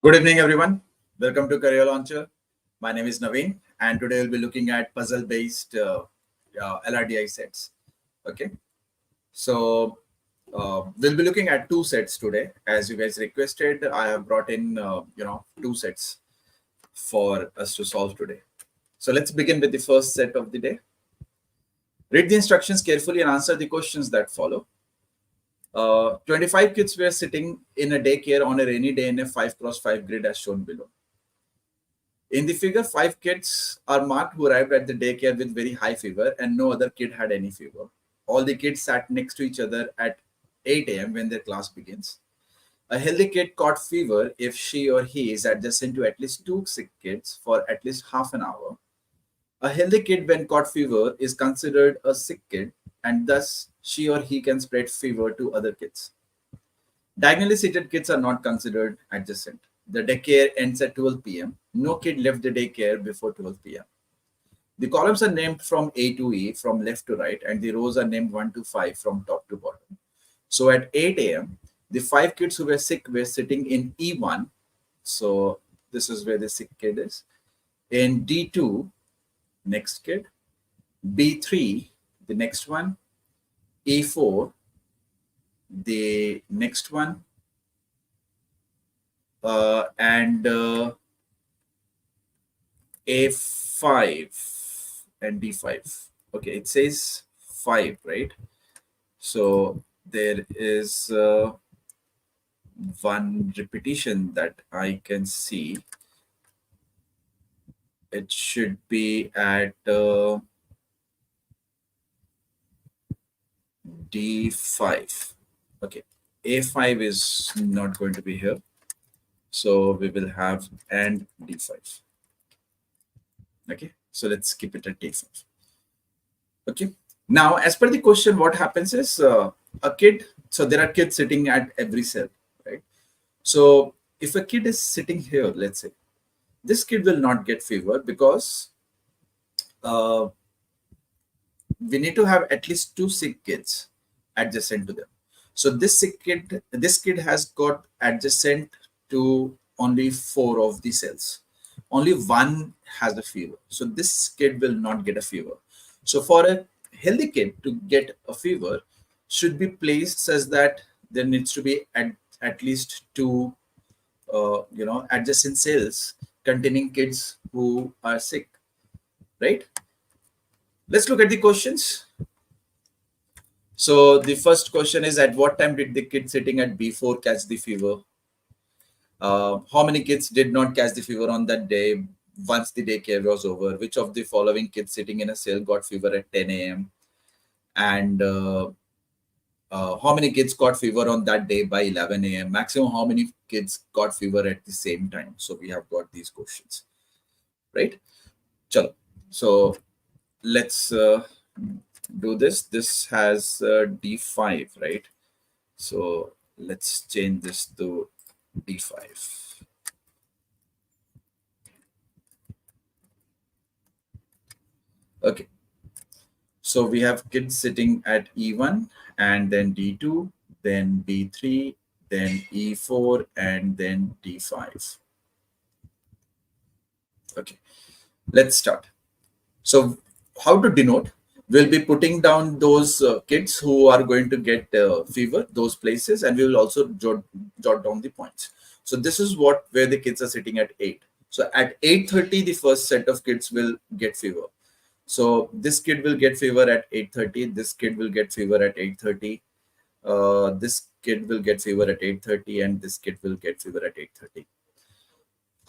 Good evening, everyone. Welcome to Career Launcher. My name is Naveen, and today we'll be looking at puzzle-based LRDI sets. Okay, so we'll be looking at two sets today, as you guys requested. I have brought in two sets for us to solve today. So let's begin with the first set of the day. Read the instructions carefully and answer the questions that follow. 25 kids were sitting in a daycare on a rainy day in a 5x5 grid as shown below. In the figure, 5 kids are marked who arrived at the daycare with very high fever and no other kid had any fever. All the kids sat next to each other at 8 a.m. when their class begins. A healthy kid caught fever if she or he is adjacent to at least 2 sick kids for at least half an hour. A healthy kid when caught fever is considered a sick kid and thus she or he can spread fever to other kids. Diagonally seated kids are not considered adjacent. The daycare ends at 12 p.m. No kid left the daycare before 12 p.m. The columns are named from A to E, from left to right, and the rows are named 1 to 5 from top to bottom. So at 8 a.m., the 5 kids who were sick were sitting in E1. So this is where the sick kid is. In D2, next kid. B3, the next one. E4, the next one. And A5 and D5. Okay, it says 5, right? So there is one repetition that I can see. It should be at D5. Okay, A5 is not going to be here. So we will have and D5. Okay, so let's keep it at D5. Okay, now as per the question, what happens is a kid, so there are kids sitting at every cell, right? So if a kid is sitting here, let's say, this kid will not get fever because we need to have at least 2 sick kids adjacent to them. So this kid has got adjacent to only 4 of the cells. Only 1 has a fever. So this kid will not get a fever. So for a healthy kid to get a fever should be placed such that there needs to be at least 2 adjacent cells containing kids who are sick, right? Let's look at the questions. So the first question is, at what time did the kid sitting at B4 catch the fever? How many kids did not catch the fever on that day once the daycare was over? Which of the following kids sitting in a cell got fever at 10 a.m.? And how many kids got fever on that day by 11 a.m.? Maximum, how many kids got fever at the same time? So we have got these questions, right? Chalo. So let's do this. This has D5, right? So let's change this to D5. Okay. So we have kids sitting at E1 and then D2, then B3, then E4, and then D5. Okay. Let's start. So how to denote? We'll be putting down those kids who are going to get fever, those places, and we will also jot down the points. So this is where the kids are sitting at 8. So at 8:30, the first set of kids will get fever. So this kid will get fever at 8:30. This kid will get fever at 8:30. This kid will get fever at 8:30, and this kid will get fever at 8:30.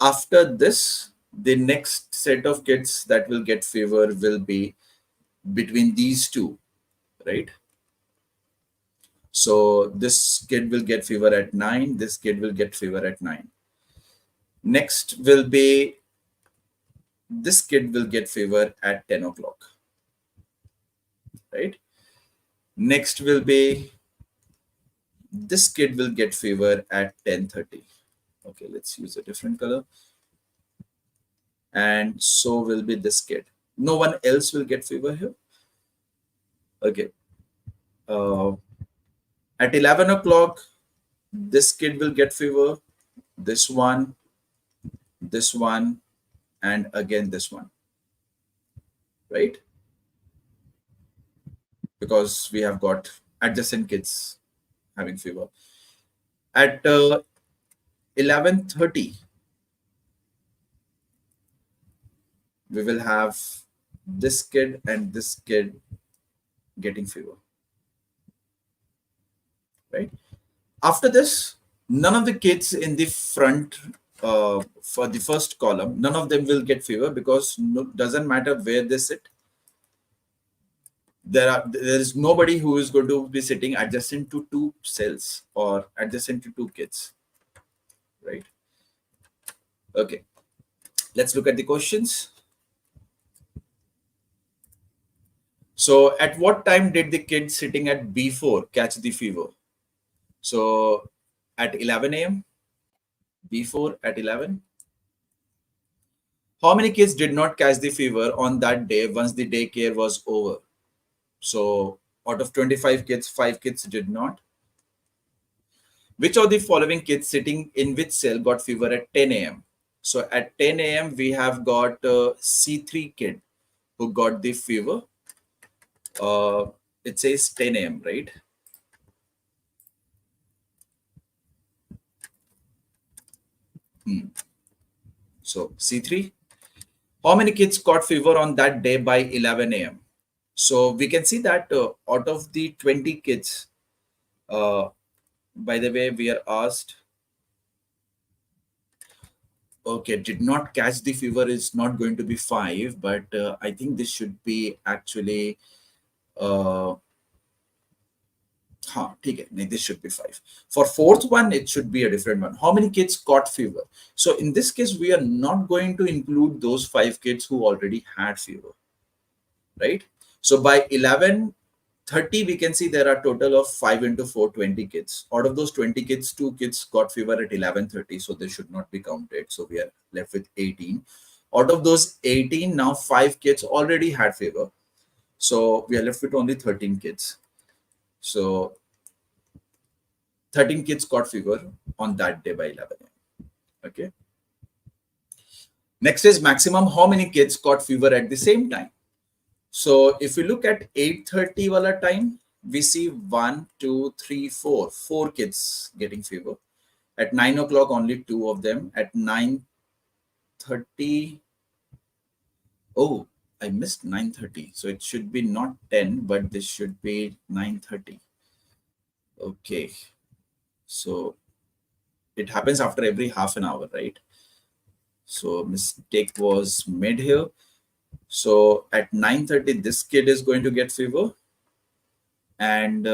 After this, the next set of kids that will get fever will be between these two, right? So this kid will get fever at 9. This kid will get fever at 9. Next will be, this kid will get fever at 10 o'clock, right? Next will be, this kid will get fever at 10:30. Okay, let's use a different color. And so will be this kid. No one else will get fever here. Okay. At 11 o'clock, this kid will get fever. This one, this one, and again this one, right? Because we have got adjacent kids having fever. At 11:30, we will have this kid and this kid getting fever, right? After this, none of the kids in the front for the first column, none of them will get fever because doesn't matter where they sit. There is nobody who is going to be sitting adjacent to two cells or adjacent to two kids, right? Okay, let's look at the questions. So at what time did the kid sitting at B4 catch the fever? So at 11 a.m., B4 at 11. How many kids did not catch the fever on that day once the daycare was over? So out of 25 kids, 5 kids did not. Which of the following kids sitting in which cell got fever at 10 a.m.? So at 10 a.m., we have got C3 kid who got the fever. It says 10 a.m., right? So C3. How many kids got fever on that day by 11 a.m.? So we can see that out of the 20 kids, by the way, we are asked, okay, did not catch the fever is not going to be 5, but I think this should be actually, this should be 5. For fourth one, it should be a different one. How many kids caught fever? So in this case, we are not going to include those 5 kids who already had fever, right? So by 11:30, we can see there are total of 5 into 4, 20 kids. Out of those 20 kids, 2 kids got fever at 11:30, so they should not be counted. So we are left with 18. Out of those 18, now 5 kids already had fever. So we are left with only 13 kids. So 13 kids got fever on that day by 11 a.m. Okay. Next is maximum how many kids got fever at the same time. So if we look at 8:30 wala time, we see 1, 2, 3, 4, 4 kids getting fever. At 9 o'clock, only 2 of them. At 9:30, oh, I missed 9:30. So it should be not 10, but this should be 9:30. Okay. So it happens after every half an hour, right? So mistake was made here. So at 9:30, this kid is going to get fever. And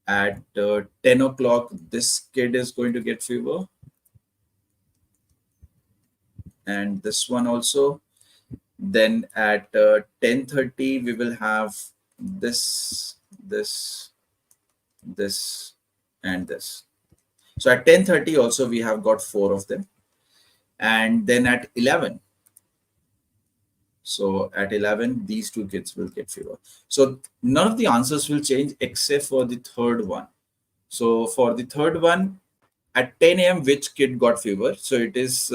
at 10 o'clock, this kid is going to get fever. And this one also. Then at 10:30, we will have this, and this. So at 10:30 also, we have got 4 of them. And then at 11, so at 11, these 2 kids will get fever. So none of the answers will change except for the third one. So for the third one, at 10 a.m., which kid got fever? So it is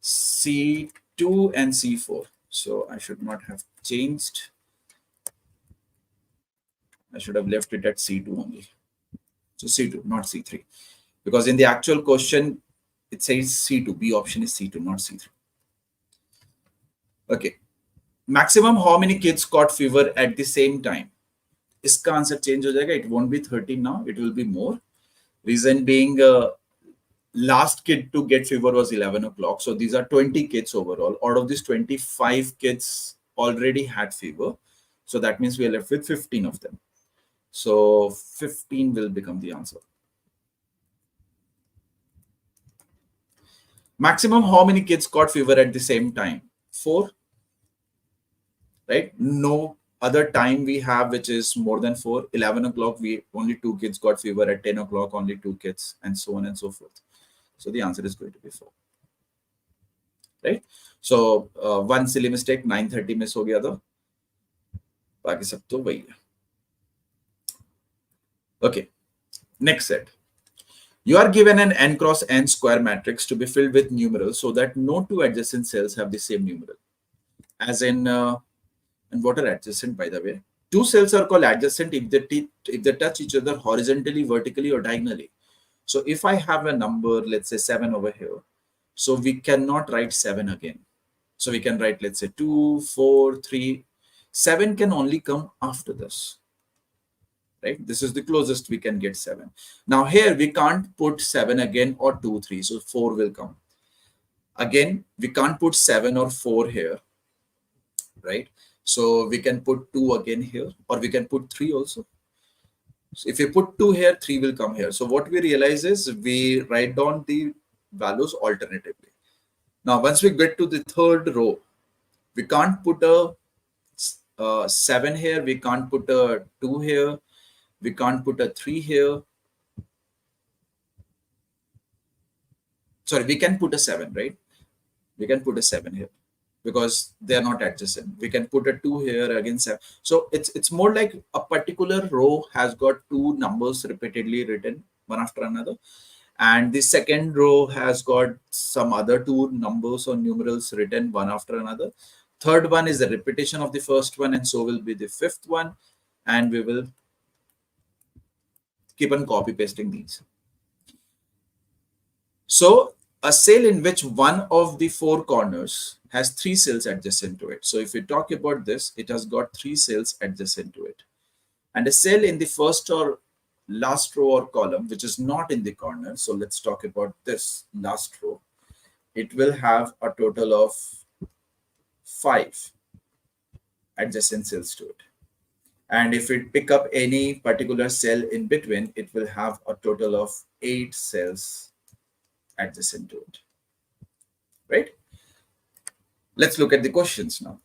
C2 and C4. So I should not have changed. I should have left it at C2 only. So C2, not C3. Because in the actual question, it says C2. B option is C2, not C3. Okay. Maximum how many kids got fever at the same time? इसका answer change हो जाएगा. It won't be 13 now. It will be more. Reason being, last kid to get fever was 11 o'clock. So these are 20 kids overall. Out of these 25 kids already had fever. So that means we are left with 15 of them. So 15 will become the answer. Maximum how many kids got fever at the same time? 4. Right? No other time we have which is more than 4. 11 o'clock, we only 2 kids got fever. At 10 o'clock, only 2 kids, and so on and so forth. So the answer is going to be 4. Right? So one silly mistake, 9:30 miss ho gaya tha. Baaki sab to wahi hai. Okay. Next set. You are given an n cross n square matrix to be filled with numerals so that no two adjacent cells have the same numeral. As in, and what are adjacent, by the way? Two cells are called adjacent if they touch each other horizontally, vertically, or diagonally. So if I have a number, let's say 7 over here, so we cannot write 7 again. So we can write, let's say 2, 4, 3. 7 can only come after this. Right? This is the closest we can get 7. Now here we can't put 7 again or 2, 3. So 4 will come. Again, we can't put 7 or 4 here. Right? So we can put 2 again here, or we can put 3 also. So if you put 2 here, 3 will come here. So what we realize is we write down the values alternatively. Now, once we get to the third row, we can't put a 7 here. We can't put a 2 here. We can't put a 3 here. Sorry, we can put a 7, right? We can put a 7 here because they are not adjacent. We can put a 2 here, again 7. So it's more like a particular row has got two numbers repeatedly written one after another. And the second row has got some other two numbers or numerals written one after another. Third one is a repetition of the first one, and so will be the fifth one. And we will keep on copy pasting these. So a cell in which one of the four corners has 3 cells adjacent to it. So if we talk about this, it has got 3 cells adjacent to it. And a cell in the first or last row or column, which is not in the corner. So let's talk about this last row. It will have a total of 5 adjacent cells to it. And if we pick up any particular cell in between, it will have a total of 8 cells adjacent to it. Right? Let's look at the questions now.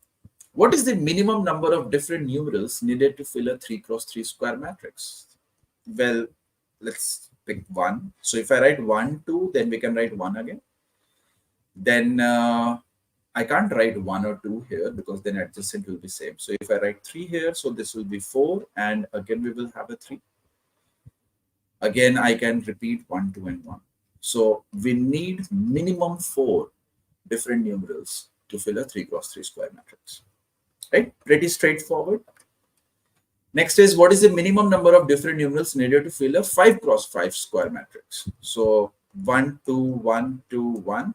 What is the minimum number of different numerals needed to fill a 3 cross 3 square matrix? Well, let's pick 1. So if I write 1, 2, then we can write 1 again. Then I can't write 1 or 2 here because then adjacent will be same. So if I write 3 here, so this will be 4, and again we will have a 3. Again, I can repeat 1, 2, and 1. So we need minimum 4 different numerals to fill a 3 cross 3 square matrix. Right? Pretty straightforward. Next is, what is the minimum number of different numerals needed to fill a 5 cross 5 square matrix? So 1, 2, 1, 2, 1.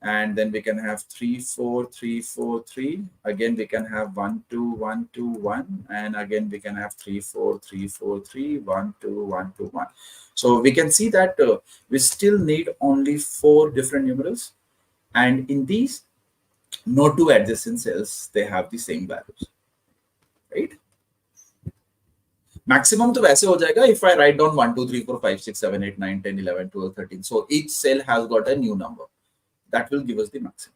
And then we can have 3, 4, 3, 4, 3. Again, we can have 1, 2, 1, 2, 1. And again, we can have 3, 4, 3, 4, 3, 1, 2, 1, 2, 1. So we can see that we still need only 4 different numerals. And in these, no two adjacent cells, they have the same values. Right? Maximum to वैसे हो जाएगा if I write down 1, 2, 3, 4, 5, 6, 7, 8, 9, 10, 11, 12, 13. So each cell has got a new number. That will give us the maximum.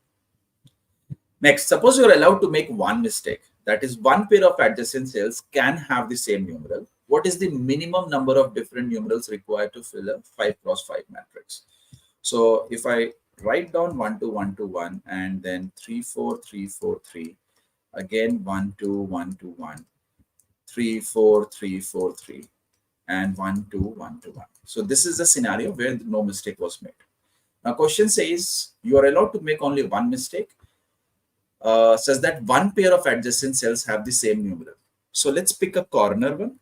Next, suppose you are allowed to make one mistake. That is, one pair of adjacent cells can have the same numeral. What is the minimum number of different numerals required to fill a 5 cross 5 matrix? So if I write down 1, 2, 1, 2, 1, and then 3, 4, 3, 4, 3, again 1, 2, 1, 2, 1, 3, 4, 3, 4, 3, and 1, 2, 1, 2, 1. So this is a scenario where no mistake was made. Now, question says you are allowed to make only one mistake, says that one pair of adjacent cells have the same numeral. So let's pick a corner one.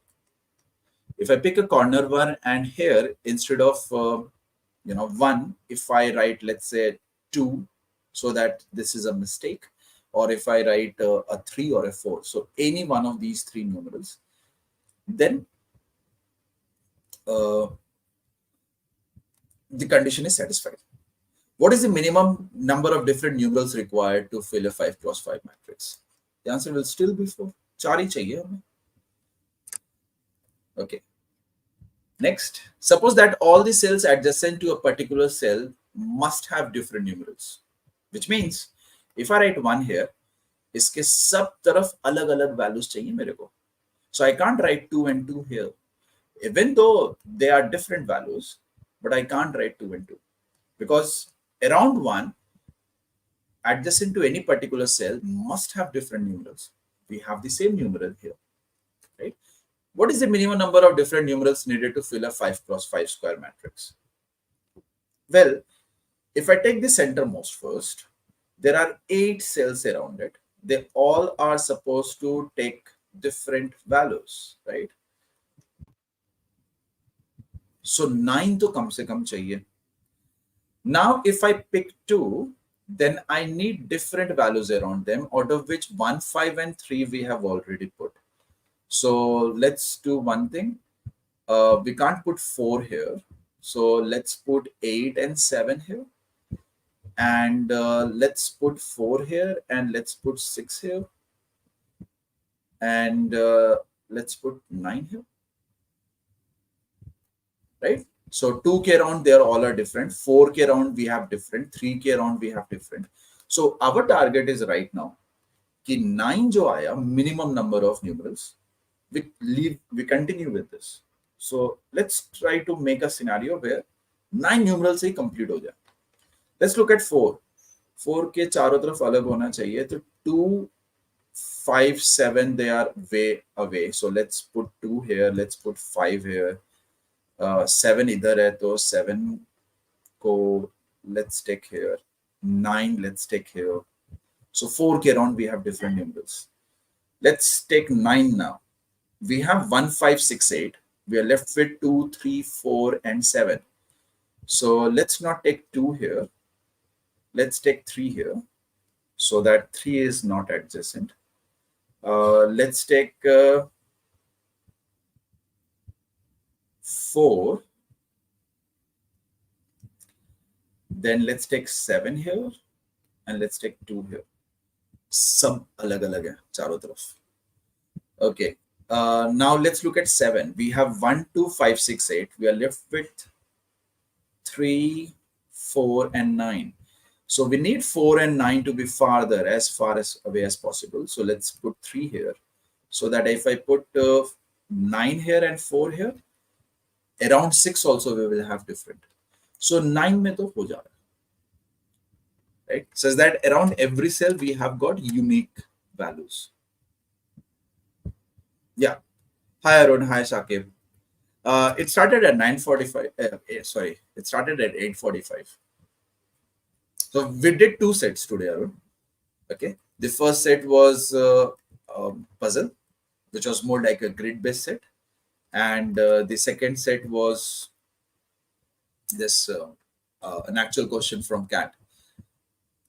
If I pick a corner one, and here instead of 1, if I write, let's say 2, so that this is a mistake, or if I write a 3 or a 4, so any one of these 3 numerals, then the condition is satisfied. What is the minimum number of different numerals required to fill a 5 cross 5 matrix? The answer will still be 4. 4 ही चाहिए हमें. Okay. Next, suppose that all the cells adjacent to a particular cell must have different numerals, which means if I write 1 here, इसके सब तरफ अलग-अलग values चाहिए मेरे को. So I can't write 2 and 2 here, even though they are different values, but I can't write 2 and 2 because around 1 adjacent to any particular cell must have different numerals. We have the same numeral here, right? What is the minimum number of different numerals needed to fill a 5 cross 5 square matrix? Well, if I take the centermost first, there are 8 cells around it. They all are supposed to take different values, right? So 9 to kam se kam chahiye. Now, if I pick 2, then I need different values around them, out of which 1, 5, and 3 we have already put. So let's do one thing. We can't put 4 here. So let's put 8 and 7 here. And let's put 4 here, and let's put 6 here. And let's put 9 here. Right? So 2K round, they are all are different. 4K round, we have different. 3K round, we have different. So our target is right now कि 9 जो आया minimum number of numerals, we continue with this. So let's try to make a scenario where 9 numerals he complete हो जाए. Let's look at 4. 4 के चारों तरफ अलग होना चाहिए. तो 2, 5, 7, they are way away. So let's put 2 here. Let's put 5 here. 7 इधर है तो 7 को let's take here. 9 let's take here. So 4K round we have different numerals. Let's take 9 now. We have 1, 5, 6, 8. We are left with 2, 3, 4, and 7. So let's not take 2 here. Let's take 3 here. So that 3 is not adjacent. Let's take 4. Then let's take 7 here. And let's take 2 here. Sab alag alag hai, charo taraf. Okay. Now let's look at 7. We have 1, 2, 5, 6, 8. We are left with 3, 4, and 9. So we need 4 and 9 to be farther, as far as away as possible. So let's put 3 here. So that if I put 9 here and 4 here, around 6 also we will have different. So 9 mein to ho ja raha. Right? Says that around every cell we have got unique values. Yeah. Hi Arun, hi Shakib. It started at 9:45. Sorry, it started at 8:45. So we did 2 sets today, Arun. Okay. The first set was puzzle, which was more like a grid-based set, and the second set was this an actual question from CAT,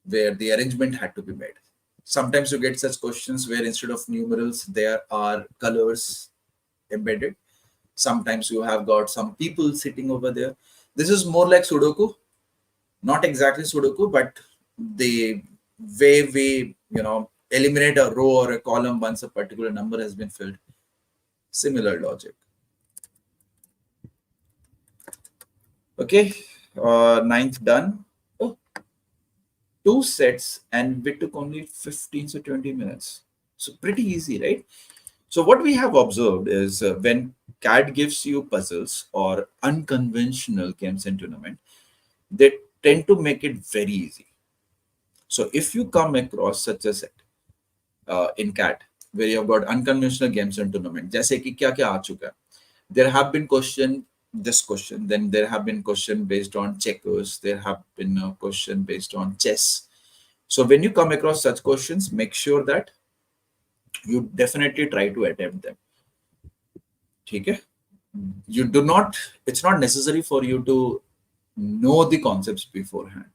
where the arrangement had to be made. Sometimes you get such questions where instead of numerals, there are colors embedded. Sometimes you have got some people sitting over there. This is more like Sudoku. Not exactly Sudoku, but the way we, eliminate a row or a column once a particular number has been filled. Similar logic. Okay, 9th done. 2 sets, and we took only 15 to 20 minutes. So pretty easy, right? So what we have observed is when CAD gives you puzzles or unconventional games and tournament, they tend to make it very easy. So if you come across such a set in CAD, where you have got unconventional games and tournament, जैसे कि क्या क्या आ चुका है, there have been this question, then there have been question based on checkers, there have been a question based on chess. So when you come across such questions, make sure that you definitely try to attempt them. Okay? You do not, it's not necessary for you to know the concepts beforehand.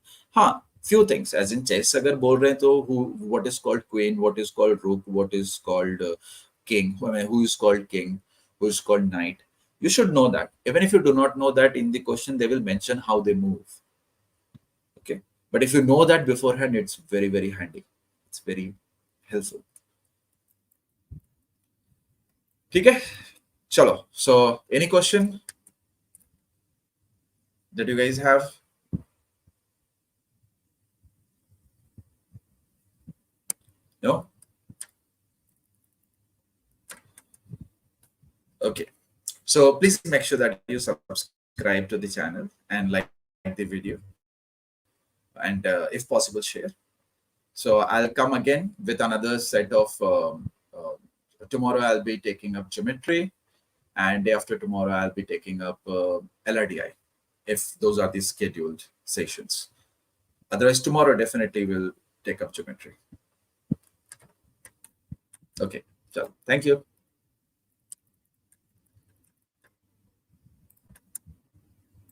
Few things, as in chess, agar bol rahe to what is called queen, what is called rook, what is called king, who is called king, who is called knight. You should know that. Even if you do not know that, in the question, they will mention how they move. Okay. But if you know that beforehand, it's very, very handy. It's very helpful. Okay. Chalo. So, any question that you guys have? No? Okay. So please make sure that you subscribe to the channel and like the video, and if possible, share. So I'll come again with another set of tomorrow. I'll be taking up geometry, and day after tomorrow I'll be taking up LRDI, if those are the scheduled sessions. Otherwise, tomorrow definitely will take up geometry. Okay, so thank you.